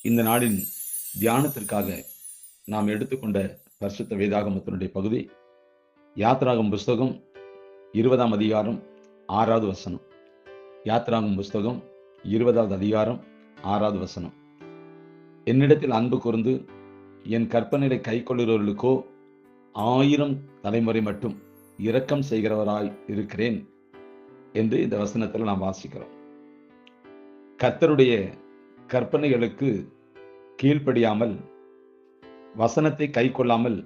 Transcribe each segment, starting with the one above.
இந்த நாளின் தியானத்திற்காக நாம் எடுத்துக்கொண்ட பரிசுத்த வேதாகமத்தினுடைய பகுதி யாத்ராகம் புஸ்தகம் 20ஆம் அதிகாரம் 6வது வசனம். யாத்ராகம் புஸ்தகம் 20வது அதிகாரம் 6வது வசனம். என்னிடத்தில் அன்பு கூர்ந்து என் கற்பனைகளை கைக்கொள்ளுகிறவர்களுக்கோ 1000 தலைமுறை மட்டும் இரக்கம் செய்கிறவராய் இருக்கிறேன் என்று இந்த வசனத்தில் நாம் வாசிக்கிறோம். கர்த்தருடைய கற்பனைகளுக்கு கீழ்ப்படியாமல், வசனத்தை கை கொள்ளாமல்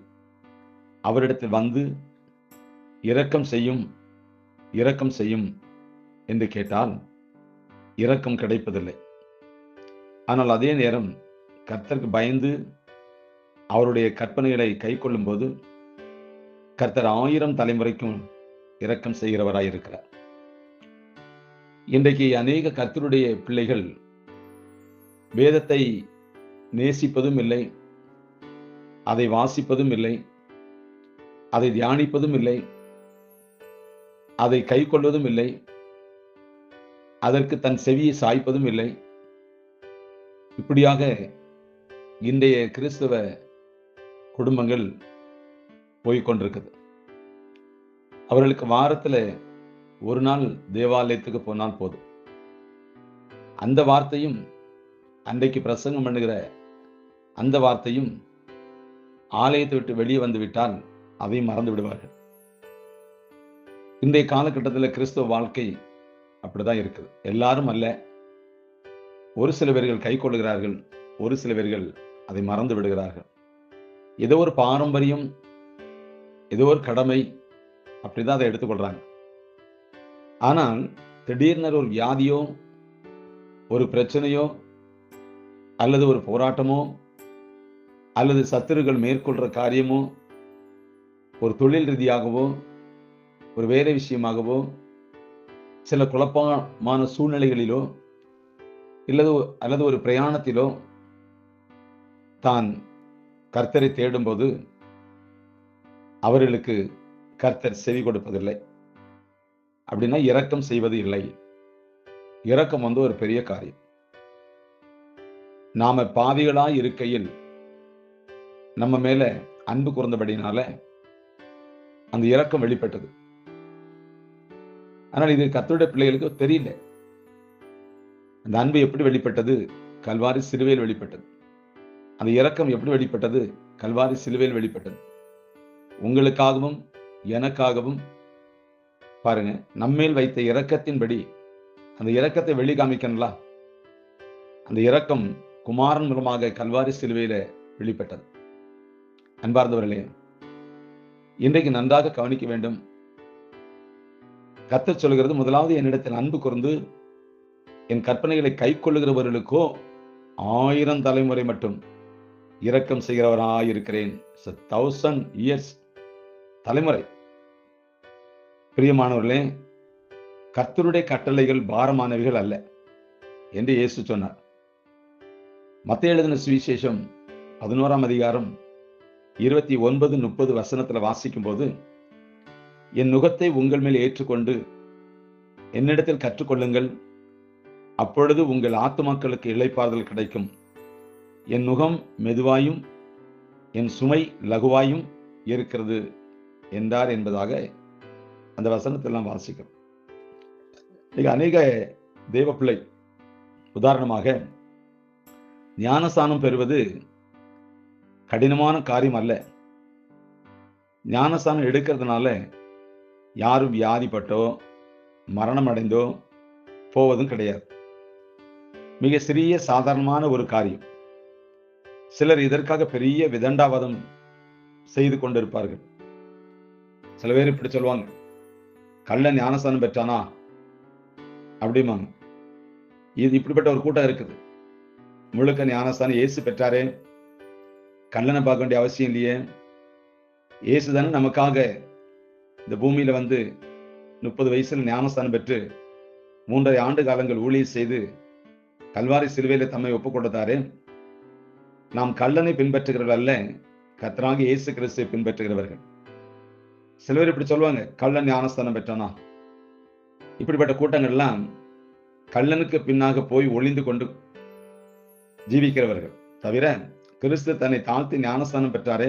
அவரிடத்தில் வந்து இரக்கம் செய்யும் என்று கேட்டால் இரக்கம் கிடைப்பதில்லை. ஆனால் அதே நேரம் கர்த்தருக்கு பயந்து அவருடைய கற்பனைகளை கை கொள்ளும் போது கர்த்தர் 1000 தலைமுறைக்கும் இரக்கம் செய்கிறவராய் இருக்கிறார். இன்றைக்கு அநேக கர்த்தருடைய பிள்ளைகள் வேதத்தை நேசிப்பதும் இல்லை, அதை வாசிப்பதும் இல்லை, அதை தியானிப்பதும் இல்லை, அதை கை கொள்வதும் இல்லை, அதற்கு தன் செவியை சாய்ப்பதும் இல்லை. இப்படியாக இன்றைய கிறிஸ்தவ குடும்பங்கள் போய்கொண்டிருக்குது. அவர்களுக்கு வாரத்தில் ஒரு நாள் தேவாலயத்துக்கு போனால் போதும், அந்த வார்த்தையும் அன்றைக்கு பிரசங்கம் பண்ணுகிற அந்த வார்த்தையும் ஆலயத்தை விட்டு வெளியே வந்து விட்டால் அதையும் மறந்து விடுவார்கள். இன்றைய காலகட்டத்தில் கிறிஸ்தவ வாழ்க்கை அப்படிதான் இருக்குது. எல்லாரும் அல்ல, ஒரு சில பேர்கள் கை கொள்ளுகிறார்கள், ஒரு சில பேர்கள் அதை மறந்து விடுகிறார்கள். ஏதோ ஒரு பாரம்பரியம், ஏதோ ஒரு கடமை, அப்படிதான் அதை எடுத்துக்கொள்றாங்க. ஆனால் திடீர்னு ஒரு வியாதியோ, ஒரு பிரச்சனையோ, அல்லது ஒரு போராட்டமோ, அல்லது சத்துருக்கள் மேற்கொள்ற காரியமோ, ஒரு தொழில் ரீதியாகவோ, ஒரு வேலை விஷயமாகவோ, சில குழப்பமான சூழ்நிலைகளிலோ, அல்லது ஒரு பிரயாணத்திலோ தான் கர்த்தரை தேடும்போது அவர்களுக்கு கர்த்தர் செவி கொடுப்பதில்லை. அப்படின்னா இரக்கம் செய்வது இல்லை. இரக்கம் ஒரு பெரிய காரியம். நாம பாவிகளாய் இருக்கையில் நம்ம மேல அன்பு கூர்ந்தபடினால அந்த இரக்கம் வெளிப்பட்டது. ஆனால் இது கர்த்தருடைய பிள்ளைகளுக்கு தெரியல. அந்த அன்பு எப்படி வெளிப்பட்டது? கல்வாரி சிலுவையில் வெளிப்பட்டது. அந்த இரக்கம் எப்படி வெளிப்பட்டது? கல்வாரி சிலுவையில் வெளிப்பட்டது. உங்களுக்காகவும் எனக்காகவும் பாருங்க, நம்மேல் வைத்த இரக்கத்தின்படி அந்த இரக்கத்தை வெளி காமிக்கணும்ல. அந்த இரக்கம் குமாரன் மூலமாக கல்வாரி சிலுவையில வெளிப்பட்டது. அன்பார்ந்தவர்களே, இன்றைக்கு நன்றாக கவனிக்க வேண்டும். கர்த்தர் சொல்கிறது, முதலாவது என்னிடத்தில் அன்பு கூர்ந்து என் கற்பனைகளை கை கொள்ளுகிறவர்களுக்கோ 1000 தலைமுறை மட்டும் இரக்கம் செய்கிறவராயிருக்கிறேன். 1000 years, தலைமுறை. பிரியமானவர்களே, கர்த்தருடைய கட்டளைகள் பாரமானவைகள் அல்ல என்று இயேசு சொன்னார். மத்தேயு எழுதின சுவிசேஷம் 11ஆம் அதிகாரம் 29-30 வசனத்துல வாசிக்கும் போது, என் நுகத்தை உங்கள் மேல் ஏற்றுக்கொண்டு என்னிடத்தில் கற்றுக்கொள்ளுங்கள், அப்பொழுது உங்கள் ஆத்துமாக்களுக்கு இளைப்பாறுதல் கிடைக்கும். என் நுகம் மெதுவாயும் என் சுமை லகுவாயும் இருக்கிறது என்றார் என்பதாக அந்த வசனத்தெல்லாம் வாசிக்கிறோம். இன்னைக்கு அநேக தேவ பிள்ளை, உதாரணமாக, ஞானஸ்நானம் பெறுவது கடினமான காரியம் அல்ல. ஞானஸ்நானம் எடுக்கிறதுனால யாரும் வியாதிப்பட்டோ மரணம் அடைந்தோ போவதும் கிடையாது. மிக சிறிய சாதாரணமான ஒரு காரியம். சிலர் இதற்காக பெரிய விதண்டாவாதம் செய்து கொண்டிருப்பார்கள். சில பேர் இப்படி சொல்லுவாங்க, கள்ளன் ஞானஸ்நானம் பெற்றானா அப்படிமாங்க. இது இப்படிப்பட்ட ஒரு கூட்டம் இருக்குது. முழுக்க ஞானஸ்நானம் இயேசு பெற்றாரே, கள்ளனை பார்க்க வேண்டிய அவசியம் இல்லையே, இயேசு தானே நமக்காக இந்த பூமியில வந்து 30 வயசுல ஞானஸ்நானம் பெற்று 3.5 ஆண்டு காலங்கள் ஊழியம் செய்து கல்வாரி சிலுவையில தம்மை ஒப்புக் கொடுத்தாரே. நாம் கள்ளனை பின்பற்றுகிறவர்கள் அல்ல, கர்த்தராகிய இயேசு கிறிஸ்துவை பின்பற்றுகிறவர்கள். சில பேர் இப்படி சொல்லுவாங்க, கள்ளன் ஞானஸ்தானம் பெற்றானா. இப்படிப்பட்ட கூட்டங்கள்லாம் கள்ளனுக்கு பின்னாக போய் ஒளிந்து கொண்டு ஜீவிக்கிறவர்கள். தவிர கிறிஸ்து தன்னை தாழ்த்தி ஞானஸ்தானம் பெற்றாரே,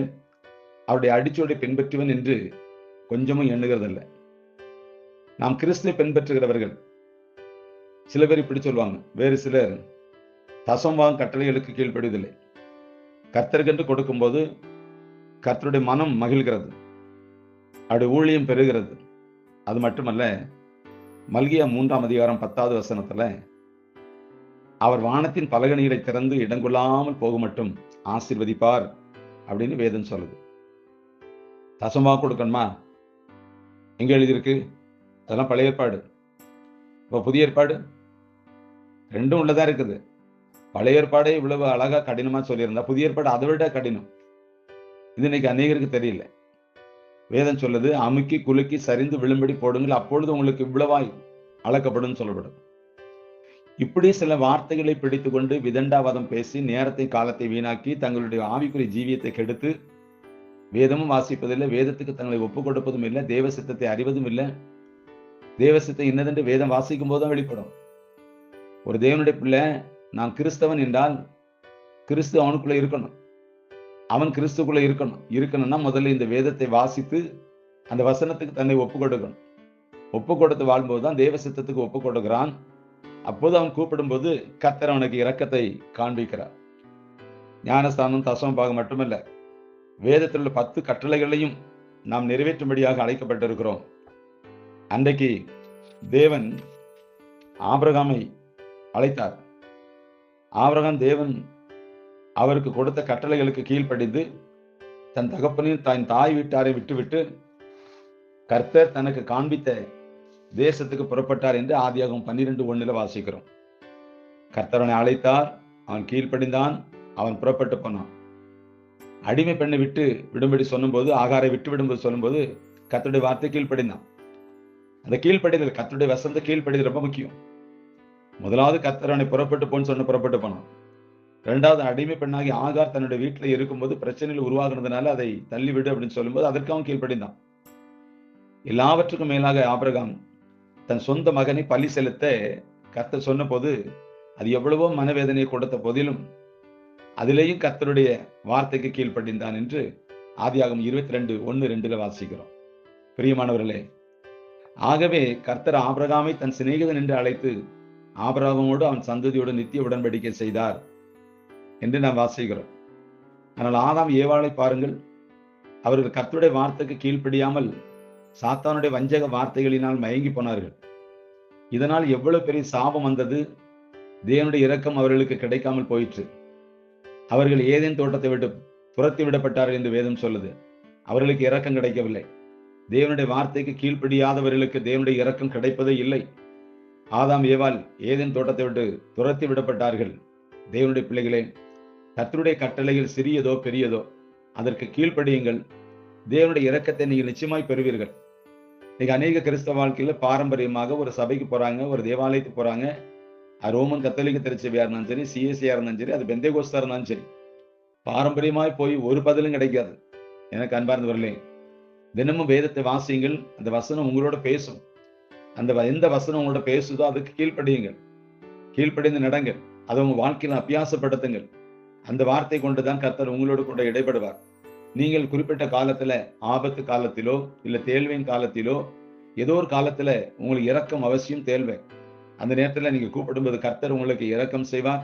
அவருடைய அடிச்சோடை பின்பற்றுவன் என்று கொஞ்சமும் எண்ணுகிறதில்லை. நாம் கிறிஸ்துவை பின்பற்றுகிறவர்கள். சில பேர் இப்படி சொல்லுவாங்க, வேறு சிலர் தசமபாகம் கட்டளைகளுக்கு கீழ்ப்படிவதில்லை. கர்த்தருக்கென்று கொடுக்கும்போது கர்த்தருடைய மனம் மகிழ்கிறது, அவருடைய ஊழியம் பெறுகிறது. அது மட்டுமல்ல, மல்கியா 3ஆம் அதிகாரம் 10வது வசனத்துல அவர் வானத்தின் பலகணிகளை திறந்து இடங்கொள்ளாமல் போக மட்டும் ஆசீர்வதிப்பார் அப்படின்னு வேதம் சொல்லுது. தசமபாகம் கொடுக்கணுமா? எங்க எழுதியிருக்கு? அதெல்லாம் பழைய ஏற்பாடு. இப்போ புதிய ஏற்பாடு ரெண்டும் உள்ளதா இருக்குது. பழைய ஏற்பாடே இவ்வளவு அழகா கடினமா சொல்லியிருந்தா புதிய ஏற்பாடு அதை விட கடினம். இது இன்னைக்கு அநேகருக்கு தெரியல. வேதம் சொல்லுது, அமுக்கி குலுக்கி சரிந்து விழும்படி போடுங்கள், அப்பொழுது உங்களுக்கு இவ்வளவாய் அளக்கப்படும் சொல்லப்படும். இப்படி சில வார்த்தைகளை பிடித்து கொண்டு விதண்டாவாதம் பேசி நேரத்தை காலத்தை வீணாக்கி தங்களுடைய ஆவிக்குரிய ஜீவியத்தை கெடுத்து வேதமும் வாசிப்பதில்லை, வேதத்துக்கு தங்களை ஒப்புக் கொடுப்பதும் இல்லை, தேவ சித்தத்தை அறிவதும் இல்லை. தேவ சித்தம் இன்னதென்று வேதம் வாசிக்கும் போதுதான் வெளிப்படும். ஒரு தேவனுடைய பிள்ளை நான் கிறிஸ்தவன் என்றால் கிறிஸ்து அவனுக்குள்ள இருக்கணும், அவன் கிறிஸ்துக்குள்ள இருக்கணும்னா முதல்ல இந்த வேதத்தை வாசித்து அந்த வசனத்துக்கு தன்னை ஒப்புக் கொடுக்கணும். ஒப்புக் கொடுத்து வாழும்போது தான் தேவ சித்தத்துக்கு ஒப்புக் கொடுக்கிறான். அப்போது அவன் கூப்பிடும்போது கர்த்தர் அவனுக்கு இரக்கத்தை காண்பிக்கிறார். ஞானஸ்தானம் தசமபாகம் மட்டுமல்ல, வேதத்தில் உள்ள 10 கட்டளைகளையும் நாம் நிறைவேற்றும்படியாக அழைக்கப்பட்டிருக்கிறோம். அன்றைக்கு தேவன் ஆபிரகாமை அழைத்தார். ஆபிரகாம் தேவன் அவருக்கு கொடுத்த கட்டளைகளுக்கு கீழ்ப்படிந்து தன் தகப்பனின் தன் தாய் வீட்டாரை விட்டுவிட்டு கர்த்தர் தனக்கு காண்பித்த தேசத்துக்கு புறப்பட்டார் என்று ஆதியாகமம் 12:1 வாசிக்கிறோம். கர்த்தரனை அழைத்தார், அவன் கீழ்ப்படிந்தான், அவன் புறப்பட்டு போனான். அடிமை பெண்ணை விட்டு விடும்படி சொல்லும்போது, ஆகாரை விட்டு விடும்போது சொல்லும்போது கர்த்தருடைய வார்த்தை கீழ்ப்படிந்தான். அந்த கீழ்ப்படிதல், கர்த்தருடைய வசந்த கீழ்ப்படிதல் ரொம்ப முக்கியம். முதலாவது கர்த்தரனை புறப்பட்டு போன்னு சொன்ன புறப்பட்டு போனான். இரண்டாவது அடிமை பெண்ணாகி ஆகார் தன்னுடைய வீட்டில் இருக்கும்போது பிரச்சனைகள் உருவாகுனதுனால அதை தள்ளிவிடு அப்படின்னு சொல்லும்போது அதற்கு அவன் கீழ்ப்படிந்தான். எல்லாவற்றுக்கும் மேலாக ஆபிரகாம் தன் சொந்த மகனை பலி செலுத்த கர்த்தர் சொன்ன போது அது எவ்வளவோ மனவேதனையை கொடுத்த போதிலும் அதிலேயும் கர்த்தருடைய வார்த்தைக்கு கீழ்ப்படிந்தான் என்று ஆதியாகமம் 22:1-2 வாசிக்கிறோம். பிரியமானவர்களே, ஆகவே கர்த்தர் ஆபிரகாமை தன் சிநேகிதன் என்று அழைத்து ஆபிரகாமோடு அவன் சந்ததியோடு நித்திய உடன்படிக்கை செய்தார் என்று நாம் வாசிக்கிறோம். ஆனால் ஆதாம் ஏவாளை பாருங்கள், அவர்கள் கர்த்தருடைய வார்த்தைக்கு கீழ்ப்படியாமல் சாத்தானுடைய வஞ்சக வார்த்தைகளினால் மயங்கி போனார்கள். இதனால் எவ்வளவு பெரிய சாபம் வந்தது. தேவனுடைய இரக்கம் அவர்களுக்கு கிடைக்காமல் போயிற்று. அவர்கள் ஏதேன் தோட்டத்தை விட்டு துரத்தி விடப்பட்டார்கள் என்று வேதம் சொல்லுது. அவர்களுக்கு இரக்கம் கிடைக்கவில்லை. தேவனுடைய வார்த்தைக்கு கீழ்ப்படியாதவர்களுக்கு தேவனுடைய இரக்கம் கிடைப்பதே இல்லை. ஆதாம் ஏவாள் ஏதேன் தோட்டத்தை விட்டு துரத்தி விடப்பட்டார்கள். தேவனுடைய பிள்ளைகளே, கர்த்தருடைய கட்டளைகள் சிறியதோ பெரியதோ அதற்கு கீழ்ப்படியுங்கள். தேவனுடைய இரக்கத்தை நீங்கள் நிச்சயமாய் பெறுவீர்கள். இன்னைக்கு அநேக கிறிஸ்தவ வாழ்க்கையில பாரம்பரியமாக ஒரு சபைக்கு போறாங்க, ஒரு தேவாலயத்துக்கு போறாங்க. அது ரோமன் கத்தோலிக்க திருச்சபையா இருந்தாலும் சரி, சிஎஸ்சியா இருந்தாலும் சரி, அது பெந்தேகோஸ்தா இருந்தாலும் சரி, பாரம்பரியமாய் போய் ஒரு பதிலும் கிடைக்காது. எனக்கு அன்பார்ந்தவர்களே, தினமும் வேதத்தை வாசியுங்கள். அந்த வசனம் உங்களோட பேசும். எந்த வசனம் உங்களோட பேசுதோ அதுக்கு கீழ்ப்படியுங்கள். கீழ்ப்படிந்து நடங்கள். அதை உங்க வாழ்க்கையில அபியாசப்படுத்துங்கள். அந்த வார்த்தை கொண்டுதான் கர்த்தர் உங்களோடு கூட இடைப்படுவார். நீங்கள் குறிப்பிட்ட காலத்துல, ஆபத்து காலத்திலோ இல்ல தேழ்வின் காலத்திலோ ஏதோ ஒரு காலத்துல உங்களுக்கு இரக்கம் அவசியம் தேவை. அந்த நேரத்துல நீங்க கூப்பிடும்போது கர்த்தர் உங்களுக்கு இரக்கம் செய்வார்.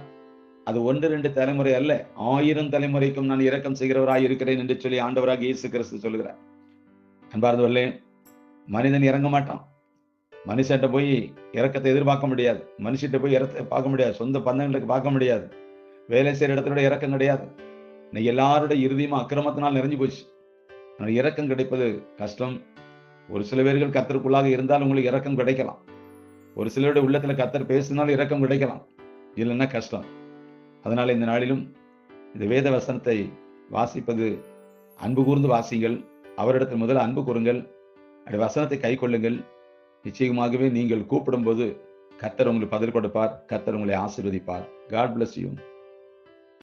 அது 1-2 தலைமுறை அல்ல, 1000 தலைமுறைக்கும் நான் இரக்கம் செய்கிறவராய் இருக்கிறேன் என்று சொல்லி ஆண்டவராக இயேசு கிறிஸ்து சொல்லுகிறார். அன்பார்ந்தவர்களே, மனிதன் இறங்க மாட்டான். மனுஷன்ட்ட போய் இரக்கத்தை எதிர்பார்க்க முடியாது. மனுஷிட்ட போய் இரக்கத்தை பார்க்க முடியாது. சொந்த பந்தங்களுக்கு பார்க்க முடியாது. வேலை செய்யற இடத்துல இரக்கம் கிடையாது. இன்னைக்கு எல்லாருடைய இறுதியுமா அக்கிரமத்தினால் நிறைஞ்சு போச்சு. இரக்கம் கிடைப்பது கஷ்டம். ஒரு சில பேர்கள் கர்த்தருக்குள்ளாக இருந்தால் உங்களுக்கு இரக்கம் கிடைக்கலாம். ஒரு சிலருடைய உள்ளத்துல கர்த்தர் பேசினால் இரக்கம் கிடைக்கலாம், இல்லைன்னா கஷ்டம். அதனால இந்த நாளிலும் இந்த வேத வசனத்தை வாசிப்பது அன்பு கூர்ந்து வாசிங்கள். அவரிடத்தில் முதல்ல அன்பு கூறுங்கள். அப்படி வசனத்தை கை கொள்ளுங்கள். நிச்சயமாகவே நீங்கள் கூப்பிடும் போது கர்த்தர் உங்களுக்கு பதில் கொடுப்பார். கர்த்தர் உங்களை ஆசீர்வதிப்பார். God bless you.